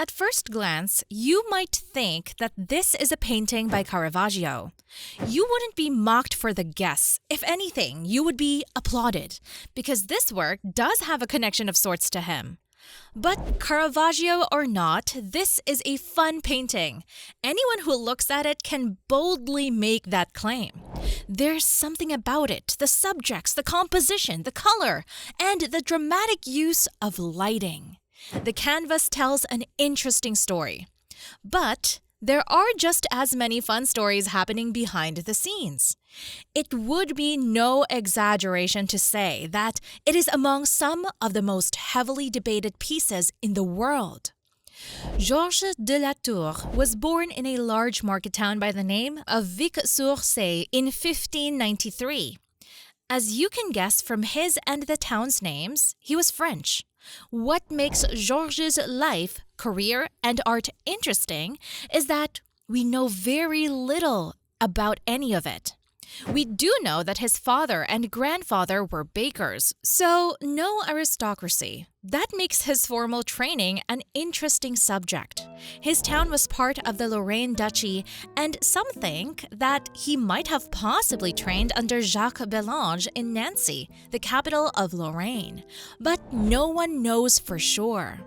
At first glance, you might think that this is a painting by Caravaggio. You wouldn't be mocked for the guess. If anything, you would be applauded, because this work does have a connection of sorts to him. But Caravaggio or not, this is a fun painting. Anyone who looks at it can boldly make that claim. There's something about it, the subjects, the composition, the color, and the dramatic use of lighting. The canvas tells an interesting story. But there are just as many fun stories happening behind the scenes. It would be no exaggeration to say that it is among some of the most heavily debated pieces in the world. Georges de la Tour was born in a large market town by the name of Vic-sur-Seille in 1593. As you can guess from his and the town's names, he was French. What makes Georges' life, career, and art interesting is that we know very little about any of it. We do know that his father and grandfather were bakers, so no aristocracy. That makes his formal training an interesting subject. His town was part of the Lorraine Duchy, and some think that he might have possibly trained under Jacques Bellange in Nancy, the capital of Lorraine. But no one knows for sure.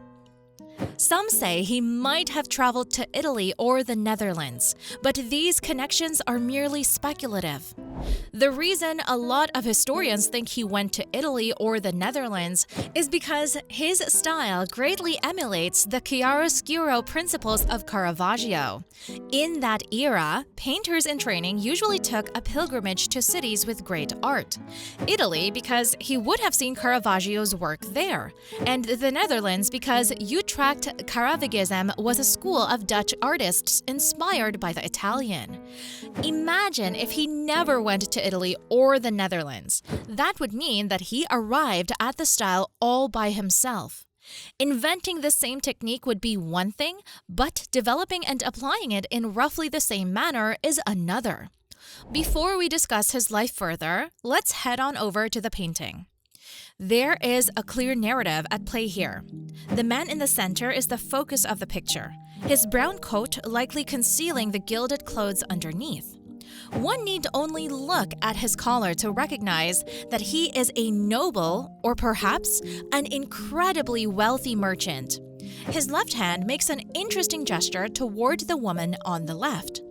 Some say he might have traveled to Italy or the Netherlands, but these connections are merely speculative. The reason a lot of historians think he went to Italy or the Netherlands is because his style greatly emulates the chiaroscuro principles of Caravaggio. In that era, painters in training usually took a pilgrimage to cities with great art. Italy because he would have seen Caravaggio's work there, and the Netherlands because Utrecht Caravaggism was a school of Dutch artists inspired by the Italian. Imagine if he never went to Italy or the Netherlands. That would mean that he arrived at the style all by himself. Inventing the same technique would be one thing, but developing and applying it in roughly the same manner is another. Before we discuss his life further, let's head on over to the painting. There is a clear narrative at play here. The man in the center is the focus of the picture, his brown coat likely concealing the gilded clothes underneath. One need only look at his collar to recognize that he is a noble or perhaps an incredibly wealthy merchant. His left hand makes an interesting gesture toward the woman on the left.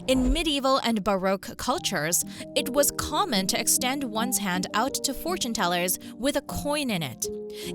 In medieval and Baroque cultures, it was common to extend one's hand out to fortune tellers with a coin in it.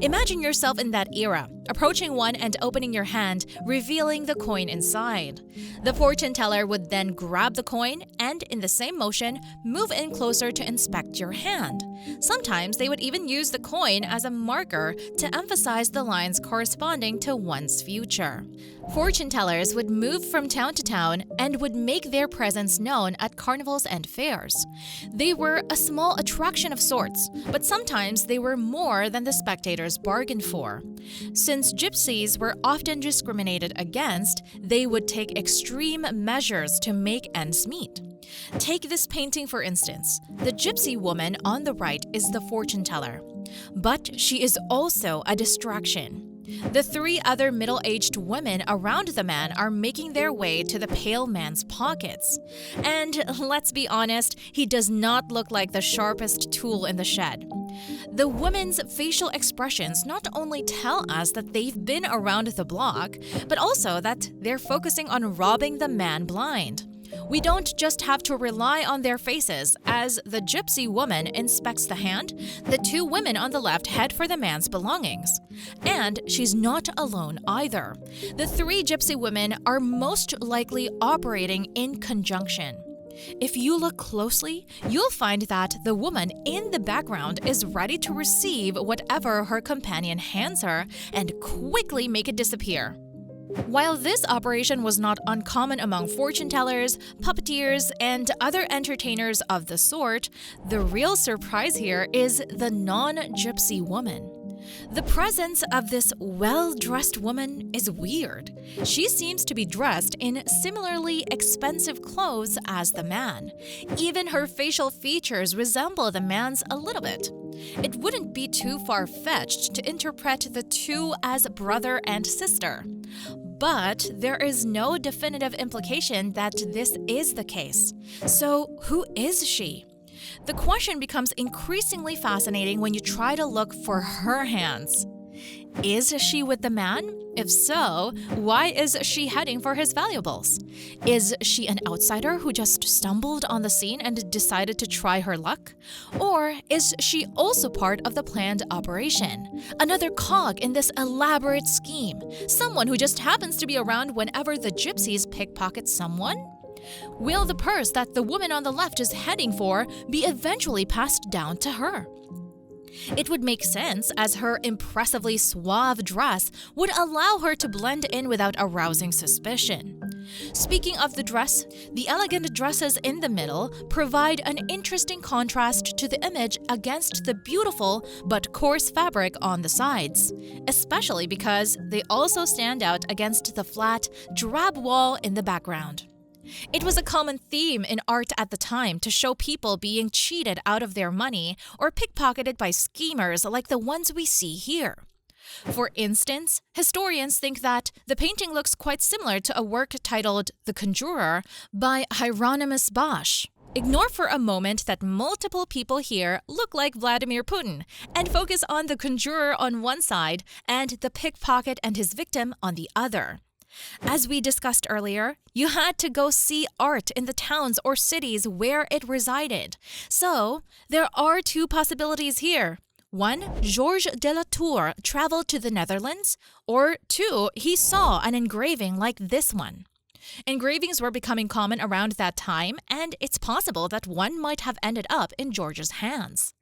Imagine yourself in that era, approaching one and opening your hand, revealing the coin inside. The fortune teller would then grab the coin and, in the same motion, move in closer to inspect your hand. Sometimes they would even use the coin as a marker to emphasize the lines corresponding to one's future. Fortune tellers would move from town to town and would make their presence known at carnivals and fairs. They were a small attraction of sorts, but sometimes they were more than the spectators bargained for. Since gypsies were often discriminated against, they would take extreme measures to make ends meet. Take this painting for instance. The gypsy woman on the right is the fortune teller, but she is also a distraction. The three other middle-aged women around the man are making their way to the pale man's pockets. And let's be honest, he does not look like the sharpest tool in the shed. The women's facial expressions not only tell us that they've been around the block, but also that they're focusing on robbing the man blind. We don't just have to rely on their faces. As the gypsy woman inspects the hand, the two women on the left head for the man's belongings. And she's not alone either. The three gypsy women are most likely operating in conjunction. If you look closely, you'll find that the woman in the background is ready to receive whatever her companion hands her and quickly make it disappear. While this operation was not uncommon among fortune tellers, puppeteers, and other entertainers of the sort, the real surprise here is the non-gypsy woman. The presence of this well-dressed woman is weird. She seems to be dressed in similarly expensive clothes as the man. Even her facial features resemble the man's a little bit. It wouldn't be too far-fetched to interpret the two as brother and sister. But there is no definitive implication that this is the case. So, who is she? The question becomes increasingly fascinating when you try to look for her hands. Is she with the man? If so, why is she heading for his valuables? Is she an outsider who just stumbled on the scene and decided to try her luck? Or is she also part of the planned operation? Another cog in this elaborate scheme? Someone who just happens to be around whenever the gypsies pickpocket someone? Will the purse that the woman on the left is heading for be eventually passed down to her? It would make sense, as her impressively suave dress would allow her to blend in without arousing suspicion. Speaking of the dress, the elegant dresses in the middle provide an interesting contrast to the image against the beautiful but coarse fabric on the sides, especially because they also stand out against the flat, drab wall in the background. It was a common theme in art at the time to show people being cheated out of their money or pickpocketed by schemers like the ones we see here. For instance, historians think that the painting looks quite similar to a work titled The Conjurer by Hieronymus Bosch. Ignore for a moment that multiple people here look like Vladimir Putin and focus on the conjurer on one side and the pickpocket and his victim on the other. As we discussed earlier, you had to go see art in the towns or cities where it resided. So, there are two possibilities here. One, Georges de la Tour traveled to the Netherlands, or two, he saw an engraving like this one. Engravings were becoming common around that time, and it's possible that one might have ended up in George's hands.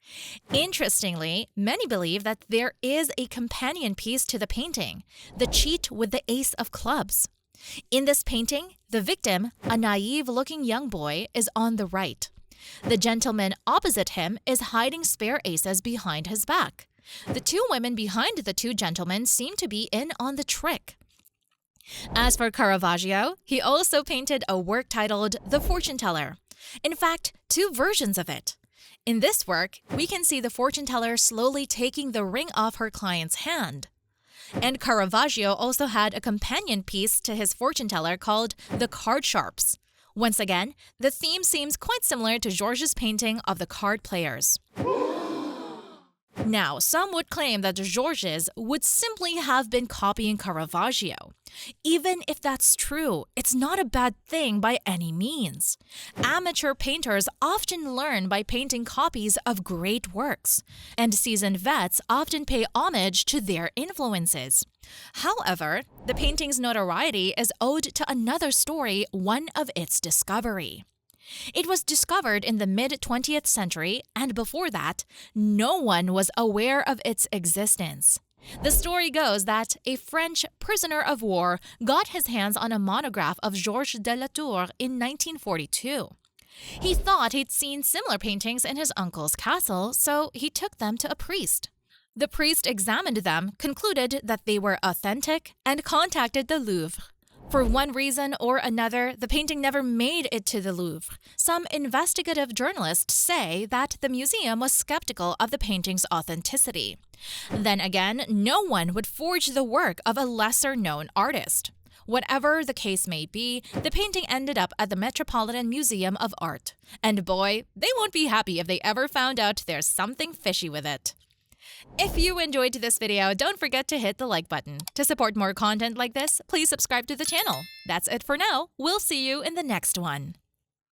Interestingly, many believe that there is a companion piece to the painting, the cheat with the ace of clubs. In this painting, the victim, a naive-looking young boy, is on the right. The gentleman opposite him is hiding spare aces behind his back. The two women behind the two gentlemen seem to be in on the trick. As for Caravaggio, he also painted a work titled The Fortune Teller. In fact, two versions of it. In this work, we can see the fortune teller slowly taking the ring off her client's hand. And Caravaggio also had a companion piece to his fortune teller called The Card Sharps. Once again, the theme seems quite similar to Georges' painting of the card players. Now, some would claim that Georges would simply have been copying Caravaggio. Even if that's true, it's not a bad thing by any means. Amateur painters often learn by painting copies of great works, and seasoned vets often pay homage to their influences. However, the painting's notoriety is owed to another story, one of its discovery. It was discovered in the mid-20th century, and before that, no one was aware of its existence. The story goes that a French prisoner of war got his hands on a monograph of Georges de la Tour in 1942. He thought he'd seen similar paintings in his uncle's castle, so he took them to a priest. The priest examined them, concluded that they were authentic, and contacted the Louvre. For one reason or another, the painting never made it to the Louvre. Some investigative journalists say that the museum was skeptical of the painting's authenticity. Then again, no one would forge the work of a lesser-known artist. Whatever the case may be, the painting ended up at the Metropolitan Museum of Art. And boy, they won't be happy if they ever found out there's something fishy with it. If you enjoyed this video, don't forget to hit the like button. To support more content like this, please subscribe to the channel. That's it for now. We'll see you in the next one.